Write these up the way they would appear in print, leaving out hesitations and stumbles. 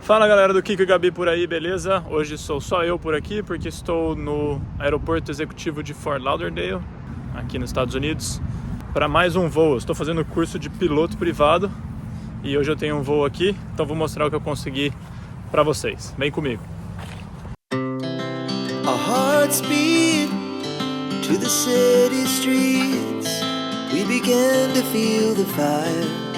Fala galera do Kiko e Gabi por aí, beleza? Hoje sou só eu por aqui porque estou no aeroporto Executivo de Fort Lauderdale, aqui nos Estados Unidos, para mais um voo. Estou fazendo o curso de piloto privado e hoje eu tenho um voo aqui, então vou mostrar o que eu consegui para vocês. Vem comigo. Our hearts beat to the city streets. We began to feel the fire.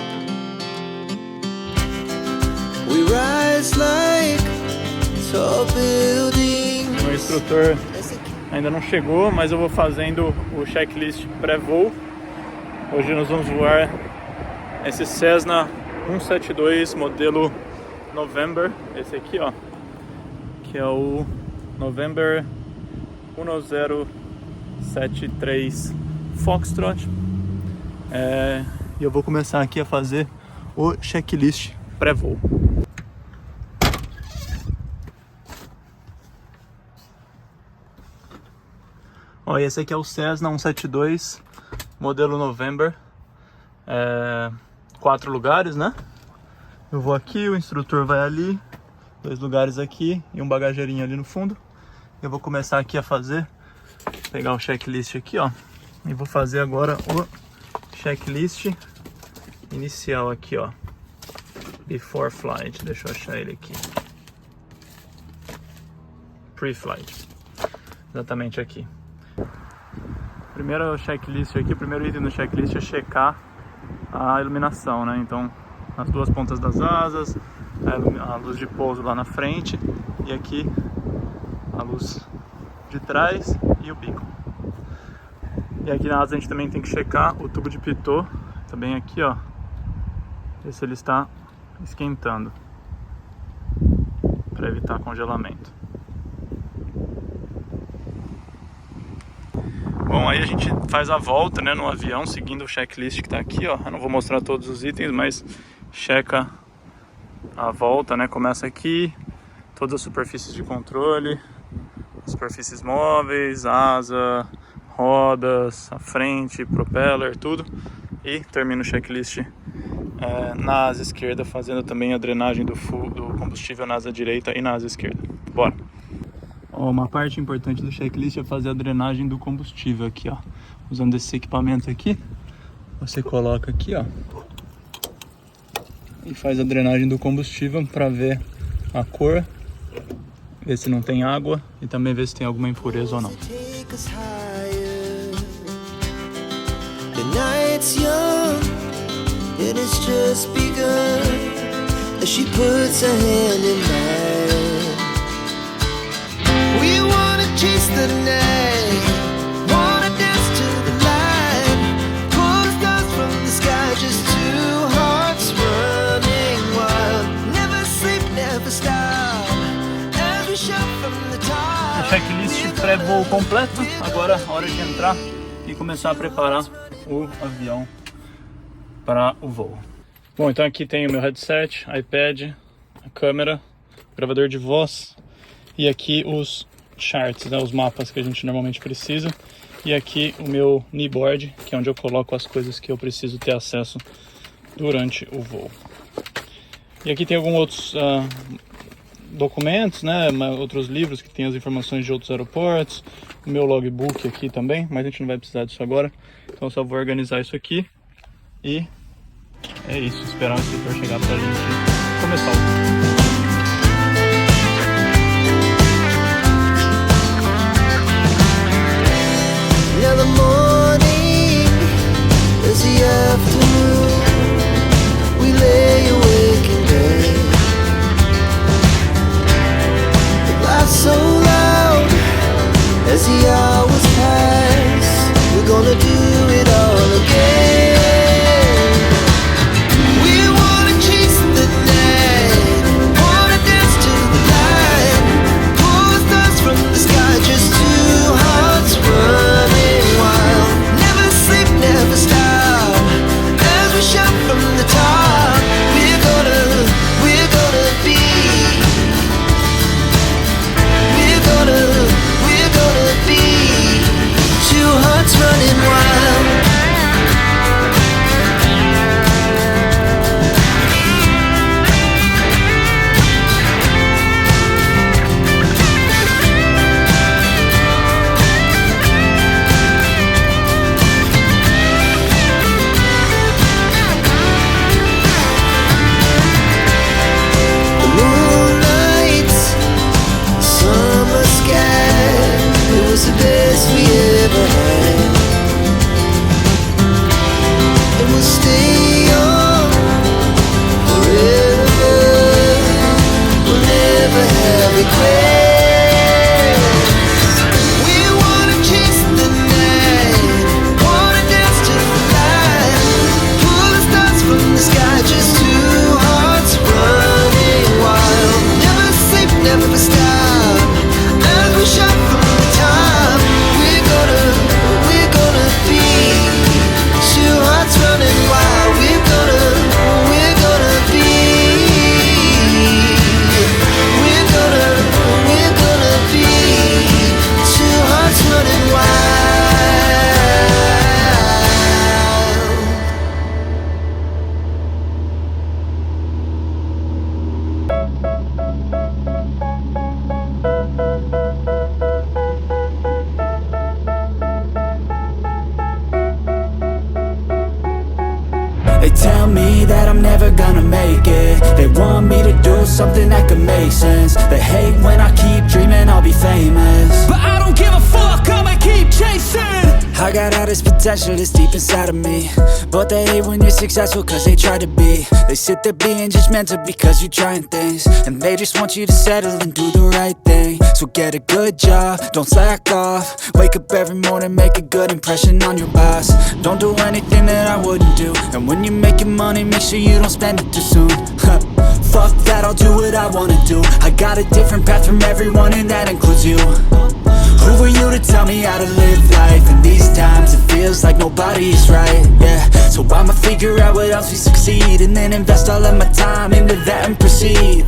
We rise like tall buildings. O instrutor ainda não chegou, mas eu vou fazendo o checklist pré-voo. Hoje nós vamos voar esse Cessna 172 modelo November, esse aqui ó, que é o November 1073 Foxtrot. E eu vou começar aqui a fazer o checklist pré-voo. Ó, esse aqui é o Cessna 172 modelo November, 4 lugares, né? Eu vou aqui, o instrutor vai ali, 2 lugares aqui e um bagageirinho ali no fundo. Eu vou começar aqui a pegar o checklist aqui, ó, e vou fazer agora o checklist inicial aqui, ó, before flight. Deixa eu achar ele aqui, pre-flight, exatamente aqui. Primeiro checklist aqui, o primeiro item do checklist é checar a iluminação, né? Então, as duas pontas das asas, a luz de pouso lá na frente e aqui a luz de trás e o bico. E aqui na asa a gente também tem que checar o tubo de pitot, também aqui, ó, ver se ele está esquentando para evitar congelamento. Bom, aí a gente faz a volta, né, no avião, seguindo o checklist que está aqui, ó. Eu não vou mostrar todos os itens, mas checa a volta, né? Começa aqui, todas as superfícies de controle, superfícies móveis, asa, rodas, a frente, propeller, tudo. E termina o checklist na asa esquerda, fazendo também a drenagem do combustível na asa direita e na asa esquerda. Bora! Uma parte importante do checklist é fazer a drenagem do combustível aqui, ó. Usando esse equipamento aqui, você coloca aqui, ó, e faz a drenagem do combustível para ver a cor, ver se não tem água e também ver se tem alguma impureza ou não. Chase the night, wanna dance to the light, pull stars from the sky, just two hearts running wild, never sleep, never stop, as we shout from the top. O checklist pré-voo completo, agora é hora de entrar e começar a preparar o avião para o voo. Bom, então aqui tem o meu headset, iPad, a câmera, gravador de voz e aqui os charts, né, os mapas que a gente normalmente precisa, e aqui o meu kneeboard, que é onde eu coloco as coisas que eu preciso ter acesso durante o voo. E aqui tem alguns outros documentos, né, outros livros que tem as informações de outros aeroportos, o meu logbook aqui também, mas a gente não vai precisar disso agora, então eu só vou organizar isso aqui e é isso, esperar o instrutor chegar pra gente começar o voo. Now the morning is the afternoon. We lay awake in bed. The laughs so loud as the hours pass. We're gonna do it all again. We wanna chase the night, want me to do something that could make sense. They hate when I keep dreaming I'll be famous, but I don't give a fuck, I'ma keep chasing. I got all this potential that's deep inside of me, but they hate when you're successful cause they try to be. They sit there being judgmental because you're trying things, and they just want you to settle and do the right thing. So get a good job, don't slack off. Wake up every morning, make a good impression on your boss. Don't do anything that I wouldn't do, and when you're making money, make sure you don't spend it too soon. Fuck that, I'll do what I wanna do. I got a different path from everyone, and that includes you. Who are you to tell me how to live life? In these times it feels like nobody's right, yeah. So I'ma figure out what else we succeed, and then invest all of my time into that and proceed.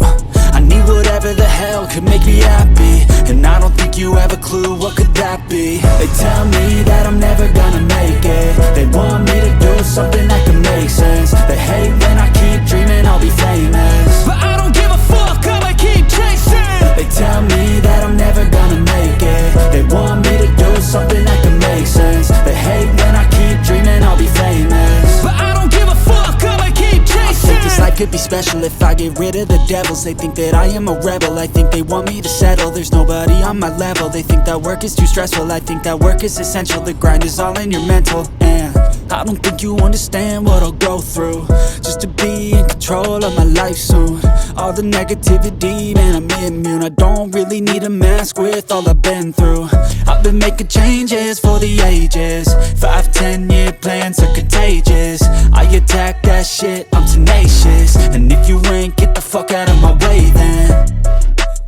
I need whatever the hell could make me happy, and I don't think you have a clue what could that be. They tell me that I'm never gonna make it. They want me to do something that can make sense. They hate when I keep dreaming I'll be famous, but I don't give a fuck, I'ma keep chasing. They tell me that I'm never gonna make it. They want me to do something that can make sense. They hate when I keep dreaming I'll be famous, but I don't give a fuck, I'ma keep chasing. I think this life could be special if I get rid of the devils. They think that I am a rebel, I think they want me to settle. There's nobody on my level, they think that work is too stressful. I think that work is essential, the grind is all in your mental. And I don't think you understand what I'll go through just to be in control of my life soon. All the negativity, man, I'm immune. I don't really need a mask with all I've been through. I've been making changes for the ages. 5-10 year plans are contagious. I attack that shit, I'm tenacious. And if you ain't, get the fuck out of my way then.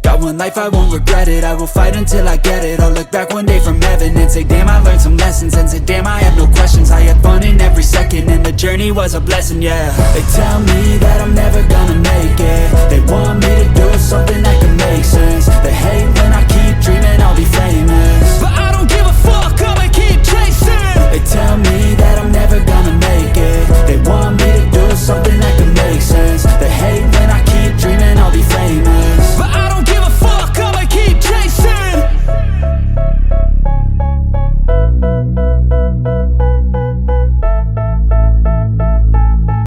Got one life, I won't regret it. I will fight until I get it. I'll look back one day from heaven and say, damn, I learned some lessons. And say, damn, I have no questions. I had fun in every second, and the journey was a blessing, yeah. They tell me that I'm